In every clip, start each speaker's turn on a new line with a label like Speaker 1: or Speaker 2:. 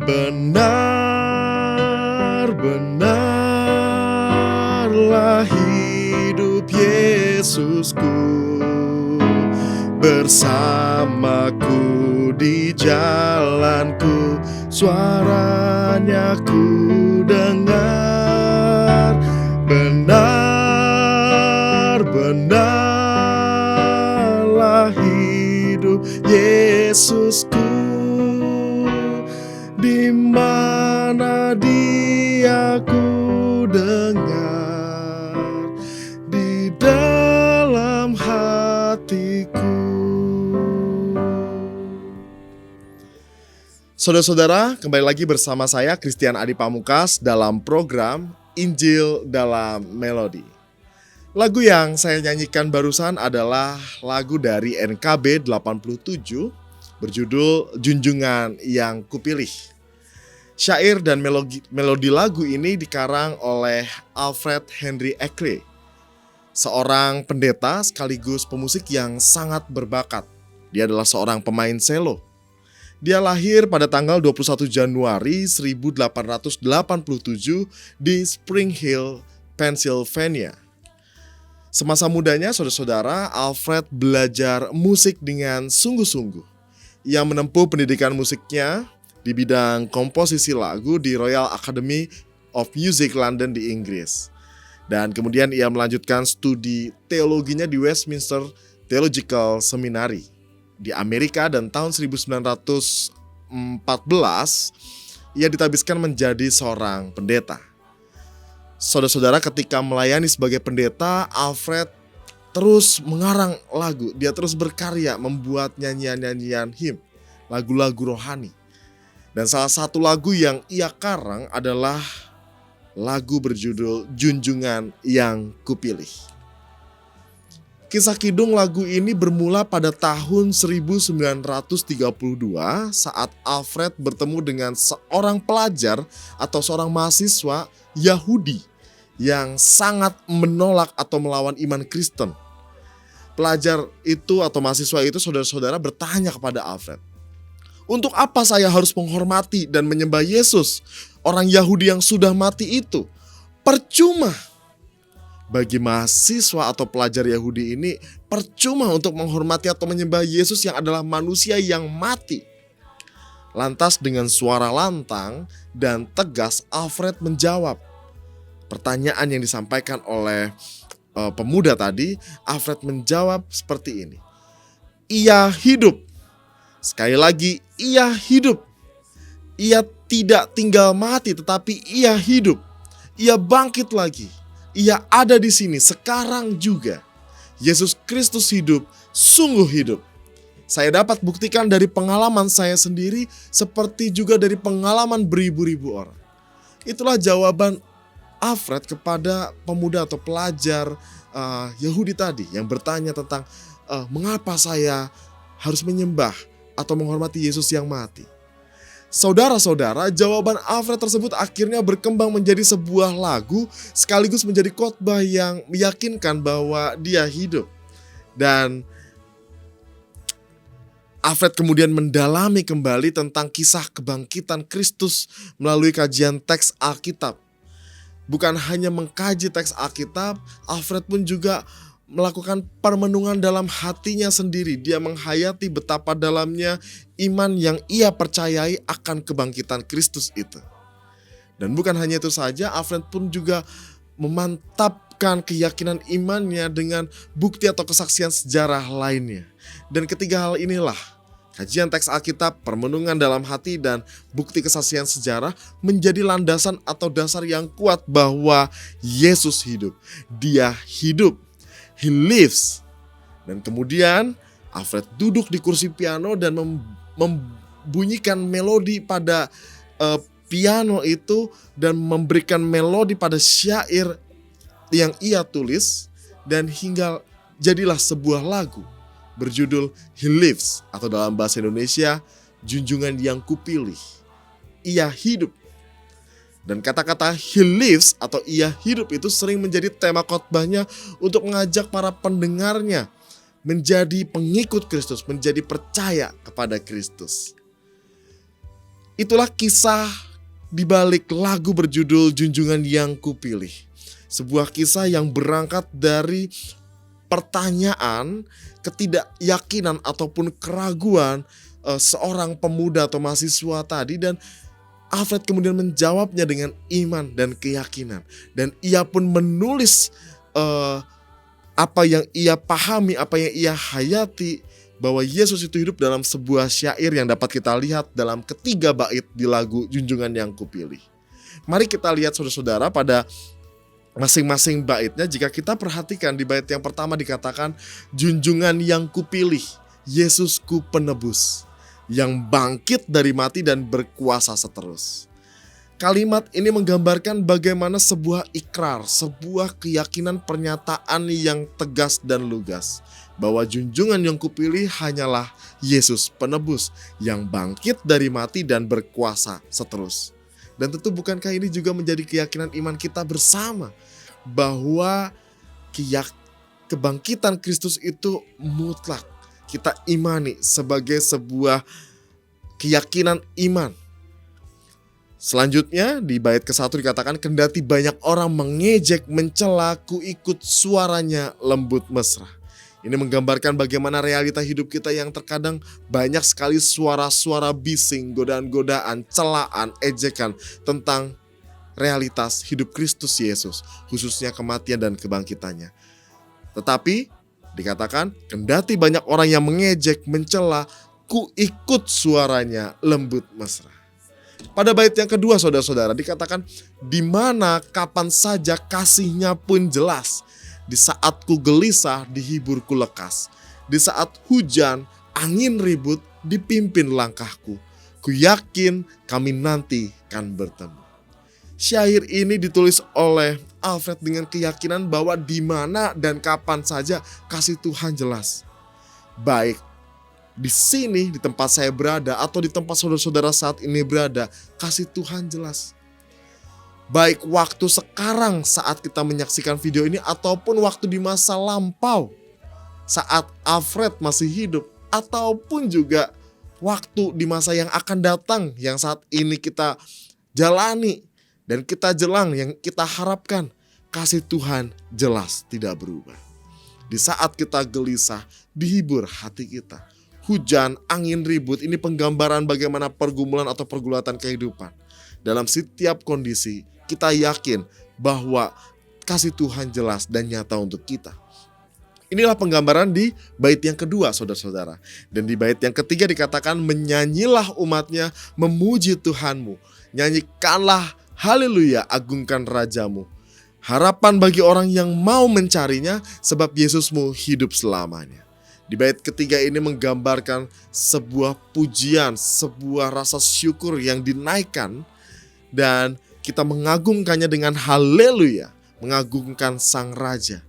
Speaker 1: Benar-benarlah hidup Yesusku, bersamaku di jalanku, suaranya ku dengar. Benar-benarlah hidup Yesusku, di mana Dia ku dengar, di dalam hatiku. Saudara-saudara, kembali lagi bersama saya Christian Adi Pamungkas dalam program Injil dalam Melodi. Lagu yang saya nyanyikan barusan adalah lagu dari NKB 87 berjudul Junjungan Yang Kupilih. Syair dan melodi lagu ini dikarang oleh Alfred Henry Ekre, seorang pendeta sekaligus pemusik yang sangat berbakat. Dia adalah seorang pemain selo. Dia lahir pada tanggal 21 Januari 1887 di Spring Hill, Pennsylvania. Semasa mudanya, saudara-saudara, Alfred belajar musik dengan sungguh-sungguh. Ia menempuh pendidikan musiknya di bidang komposisi lagu di Royal Academy of Music London di Inggris. Dan kemudian ia melanjutkan studi teologinya di Westminster Theological Seminary di Amerika, dan tahun 1914 ia ditabiskan menjadi seorang pendeta. Saudara-saudara, ketika melayani sebagai pendeta, Alfred terus mengarang lagu. Dia terus berkarya membuat nyanyian-nyanyian hymn, lagu-lagu rohani. Dan salah satu lagu yang ia karang adalah lagu berjudul Junjungan Yang Kupilih. Kisah kidung lagu ini bermula pada tahun 1932 saat Alfred bertemu dengan seorang pelajar atau seorang mahasiswa Yahudi yang sangat menolak atau melawan iman Kristen. Pelajar itu atau mahasiswa itu, saudara-saudara, bertanya kepada Alfred, "Untuk apa saya harus menghormati dan menyembah Yesus, orang Yahudi yang sudah mati itu? Percuma." Bagi mahasiswa atau pelajar Yahudi ini, percuma untuk menghormati atau menyembah Yesus yang adalah manusia yang mati. Lantas dengan suara lantang dan tegas, Alfred menjawab pertanyaan yang disampaikan oleh pemuda tadi. Alfred menjawab seperti ini, "Ia hidup." Sekali lagi, ia hidup. Ia tidak tinggal mati, tetapi ia hidup. Ia bangkit lagi. Ia ada di sini sekarang juga. Yesus Kristus hidup, sungguh hidup. Saya dapat buktikan dari pengalaman saya sendiri, seperti juga dari pengalaman beribu-ribu orang. Itulah jawaban Alfred kepada pemuda atau pelajar Yahudi tadi yang bertanya tentang mengapa saya harus menyembah atau menghormati Yesus yang mati. Saudara-saudara, jawaban Alfred tersebut akhirnya berkembang menjadi sebuah lagu sekaligus menjadi khotbah yang meyakinkan bahwa dia hidup. Dan Alfred kemudian mendalami kembali tentang kisah kebangkitan Kristus melalui kajian teks Alkitab. Bukan hanya mengkaji teks Alkitab, Alfred pun juga melakukan permenungan dalam hatinya sendiri. Dia menghayati betapa dalamnya iman yang ia percayai akan kebangkitan Kristus itu. Dan bukan hanya itu saja, Alfred pun juga memantapkan keyakinan imannya dengan bukti atau kesaksian sejarah lainnya. Dan ketiga hal inilah, kajian teks Alkitab, permenungan dalam hati, dan bukti kesaksian sejarah menjadi landasan atau dasar yang kuat bahwa Yesus hidup. Dia hidup. He lives. Dan kemudian Alfred duduk di kursi piano dan membunyikan melodi pada piano itu dan memberikan melodi pada syair yang ia tulis, dan hingga jadilah sebuah lagu berjudul He Lives, atau dalam bahasa Indonesia, Junjungan Yang Kupilih. Ia hidup. Dan kata-kata He Lives atau ia hidup itu sering menjadi tema khotbahnya untuk mengajak para pendengarnya menjadi pengikut Kristus, menjadi percaya kepada Kristus. Itulah kisah di balik lagu berjudul Junjungan Yang Kupilih. Sebuah kisah yang berangkat dari pertanyaan, ketidakyakinan ataupun keraguan seorang pemuda atau mahasiswa tadi, dan Alfred kemudian menjawabnya dengan iman dan keyakinan. Dan ia pun menulis apa yang ia pahami, apa yang ia hayati, bahwa Yesus itu hidup dalam sebuah syair yang dapat kita lihat dalam ketiga bait di lagu Junjungan Yang Kupilih. Mari kita lihat saudara-saudara pada masing-masing baitnya. Jika kita perhatikan di bait yang pertama dikatakan, Junjungan Yang Kupilih, Yesusku penebus, yang bangkit dari mati dan berkuasa seterus. Kalimat ini menggambarkan bagaimana sebuah ikrar, sebuah keyakinan, pernyataan yang tegas dan lugas, bahwa junjungan yang kupilih hanyalah Yesus penebus yang bangkit dari mati dan berkuasa seterus. Dan tentu bukankah ini juga menjadi keyakinan iman kita bersama, bahwa kebangkitan Kristus itu mutlak kita imani sebagai sebuah keyakinan iman. Selanjutnya di bait ke-1 dikatakan, kendati banyak orang mengejek, mencela, ku ikut suaranya lembut mesra. Ini menggambarkan bagaimana realita hidup kita yang terkadang banyak sekali suara-suara bising, godaan-godaan, celaan, ejekan tentang realitas hidup Kristus Yesus, khususnya kematian dan kebangkitannya. Tetapi dikatakan, kendati banyak orang yang mengejek, mencela, ku ikut suaranya lembut mesra. Pada bait yang kedua saudara-saudara dikatakan, di mana kapan saja kasihnya pun jelas, di saat ku gelisah dihibur ku lekas, di saat hujan angin ribut dipimpin langkahku, ku yakin kami nanti kan bertemu. Syair ini ditulis oleh Alfred dengan keyakinan bahwa di mana dan kapan saja kasih Tuhan jelas. Baik di sini, di tempat saya berada, atau di tempat saudara-saudara saat ini berada, kasih Tuhan jelas. Baik waktu sekarang saat kita menyaksikan video ini, ataupun waktu di masa lampau saat Alfred masih hidup, ataupun juga waktu di masa yang akan datang yang saat ini kita jalani dan kita jelang, yang kita harapkan, kasih Tuhan jelas tidak berubah. Di saat kita gelisah, dihibur hati kita. Hujan, angin ribut, ini penggambaran bagaimana pergumulan atau pergulatan kehidupan. Dalam setiap kondisi, kita yakin bahwa kasih Tuhan jelas dan nyata untuk kita. Inilah penggambaran di bait yang kedua saudara-saudara. Dan di bait yang ketiga dikatakan, menyanyilah umatnya, memuji Tuhanmu. Nyanyikanlah haleluya, agungkan rajamu. Harapan bagi orang yang mau mencarinya, sebab Yesusmu hidup selamanya. Di bait ketiga ini menggambarkan sebuah pujian, sebuah rasa syukur yang dinaikkan, dan kita mengagungkannya dengan haleluya, mengagungkan Sang Raja.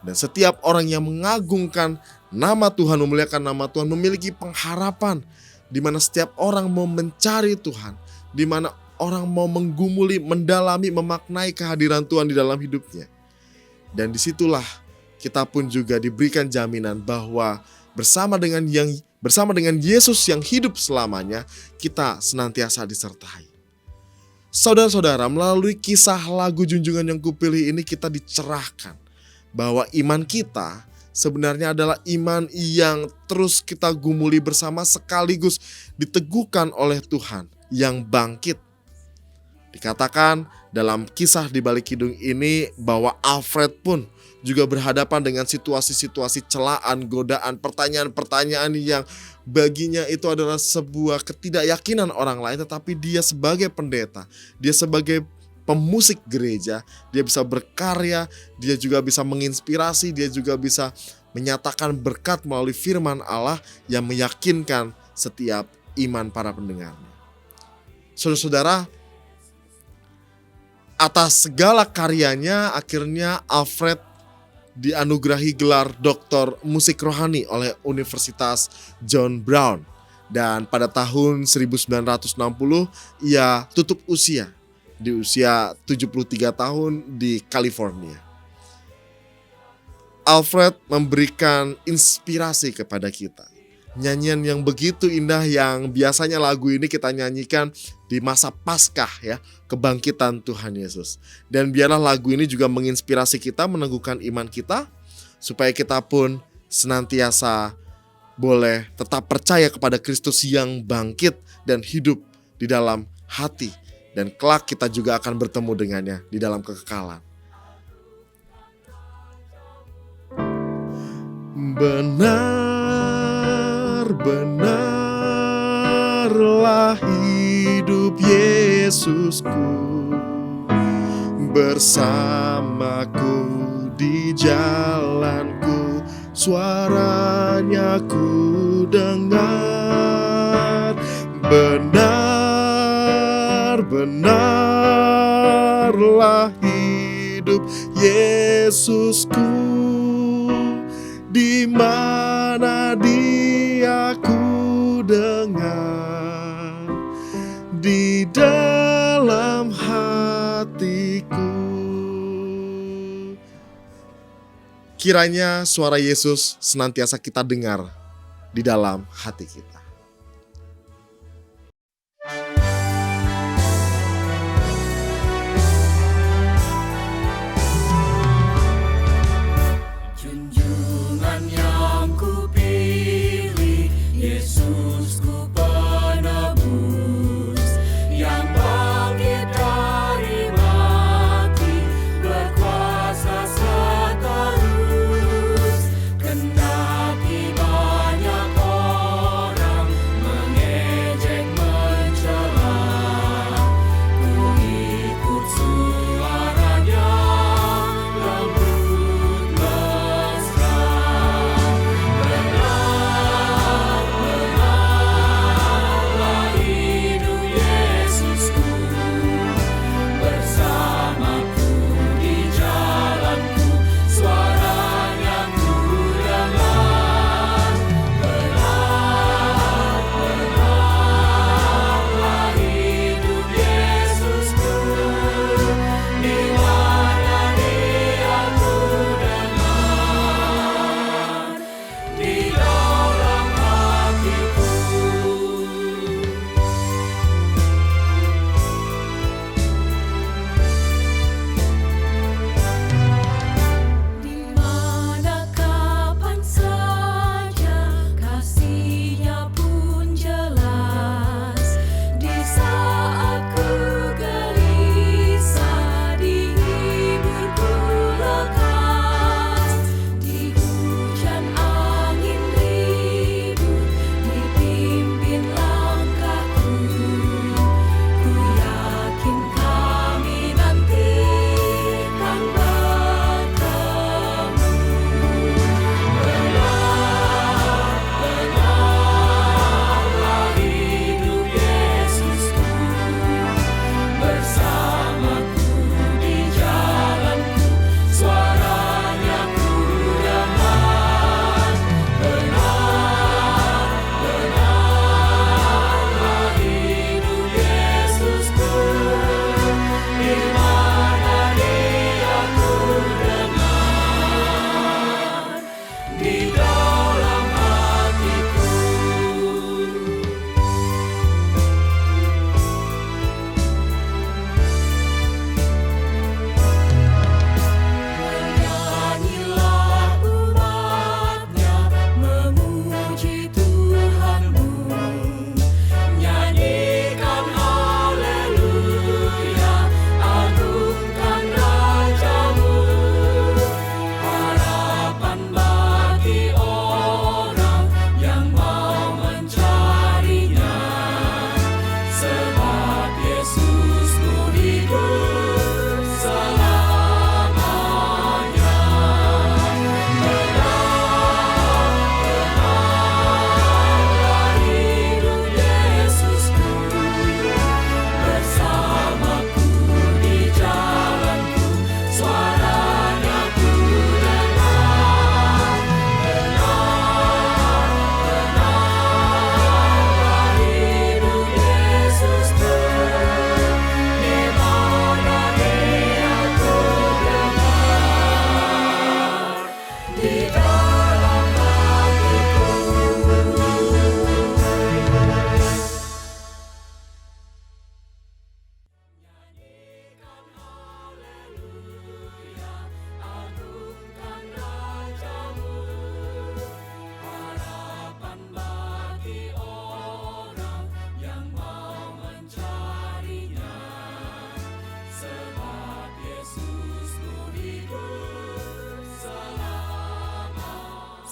Speaker 1: Dan setiap orang yang mengagungkan nama Tuhan, memuliakan nama Tuhan, memiliki pengharapan di mana setiap orang mau mencari Tuhan, di mana orang mau menggumuli, mendalami, memaknai kehadiran Tuhan di dalam hidupnya. Dan disitulah kita pun juga diberikan jaminan bahwa bersama dengan Yesus yang hidup selamanya, kita senantiasa disertai. Saudara-saudara, melalui kisah lagu Junjungan Yang Kupilih ini kita dicerahkan bahwa iman kita sebenarnya adalah iman yang terus kita gumuli bersama, sekaligus diteguhkan oleh Tuhan yang bangkit. Dikatakan dalam kisah di balik kidung ini bahwa Alfred pun juga berhadapan dengan situasi-situasi celaan, godaan, pertanyaan-pertanyaan yang baginya itu adalah sebuah ketidakyakinan orang lain. Tetapi dia sebagai pendeta, dia sebagai pemusik gereja, dia bisa berkarya, dia juga bisa menginspirasi, dia juga bisa menyatakan berkat melalui firman Allah yang meyakinkan setiap iman para pendengarnya. Saudara-saudara, atas segala karyanya akhirnya Alfred dianugerahi gelar Doktor Musik Rohani oleh Universitas John Brown. Dan pada tahun 1960 ia tutup usia di usia 73 tahun di California. Alfred memberikan inspirasi kepada kita. Nyanyian yang begitu indah yang biasanya lagu ini kita nyanyikan di masa Paskah ya, kebangkitan Tuhan Yesus. Dan biarlah lagu ini juga menginspirasi kita, meneguhkan iman kita, supaya kita pun senantiasa boleh tetap percaya kepada Kristus yang bangkit dan hidup di dalam hati. Dan kelak kita juga akan bertemu dengannya di dalam kekekalan. Benar-benarlah hidup Yesusku, bersamaku di jalanku, suaranya ku dengar. Benar-benarlah hidup Yesusku, di mana Dia ku dengar, di dalam hatiku. Kiranya suara Yesus senantiasa kita dengar di dalam hati kita.
Speaker 2: Junjungan yang kupilih, Yesusku penebus, yang bangkit dari mati, berkuasa seterus. Kendati banyak orang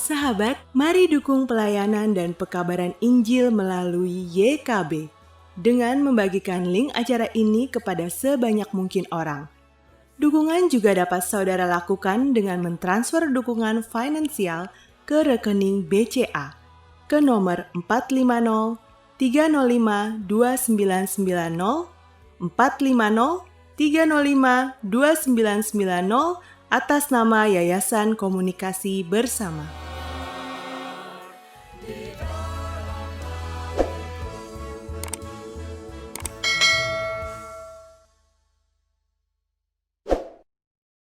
Speaker 3: Sahabat, mari dukung pelayanan dan pekabaran Injil melalui YKB dengan membagikan link acara ini kepada sebanyak mungkin orang. Dukungan juga dapat saudara lakukan dengan mentransfer dukungan finansial ke rekening BCA ke nomor 450 305 2990 450 305 2990 atas nama Yayasan Komunikasi Bersama.